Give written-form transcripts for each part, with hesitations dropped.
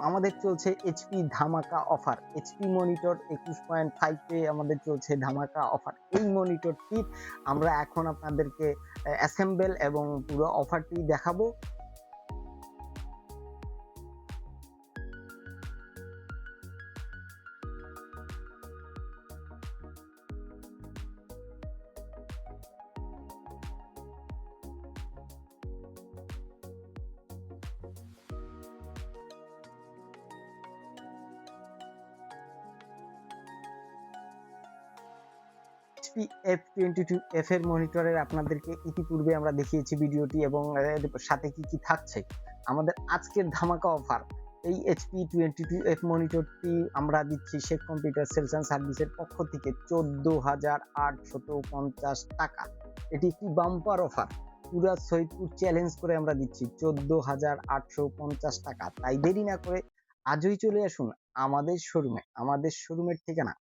আমাদের চলছে এইচপি ধামাকা অফার। এইচপি মনিটর 21.5 এ আমাদের চলছে ধামাকা অফার। এই মনিটরটি আমরা এখন আপনাদেরকে অ্যাসেম্বল এবং পুরো অফারটি দেখাবো। এইচপি F22F এর মনিটরের আপনাদেরকে ইতিপূর্বে আমরা দেখিয়েছি ভিডিওটি এবং সাথে কি কি থাকছে। আমাদের আজকের ধামাকা অফার এই এইচপি 22F মনিটরটি আমরা দিচ্ছি শেখ কম্পিউটার সেলস অ্যান্ড সার্ভিসের পক্ষ থেকে 14,850 টাকা। এটি একটি বাম্পার অফার। পুরা সৈয়দপুর চ্যালেঞ্জ করে আমরা দিচ্ছি 14,850 টাকা। তাই দেরি না করে আজই চলে আসুন আমাদের শোরুমে। আমাদের শোরুমের ঠিকানা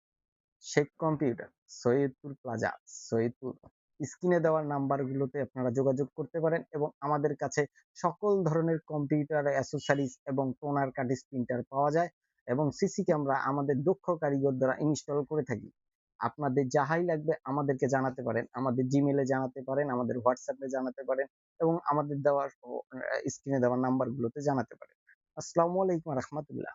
শেখ কম্পিউটার, সৈয়দপুর প্লাজা, সৈয়দপুর। স্ক্রিনে দেওয়া নাম্বারগুলোতে আপনারা যোগাযোগ করতে পারেন এবং আমাদের কাছে সকল ধরনের কম্পিউটার অ্যাসেসরিজ এবং টোনার কাটিং প্রিন্টার পাওয়া যায় এবং সিসি ক্যামেরা আমাদের দক্ষ কারিগর দ্বারা ইনস্টল করে থাকি। আপনাদের যাহাই লাগবে আমাদেরকে জানাতে পারেন, আমাদের জিমেলে জানাতে পারেন, আমাদের হোয়াটসঅ্যাপে জানাতে পারেন এবং আমাদের দেওয়া স্ক্রিনে দেওয়া নাম্বারগুলোতে জানাতে পারেন। আসসালামু আলাইকুম রহমতুল্লাহ।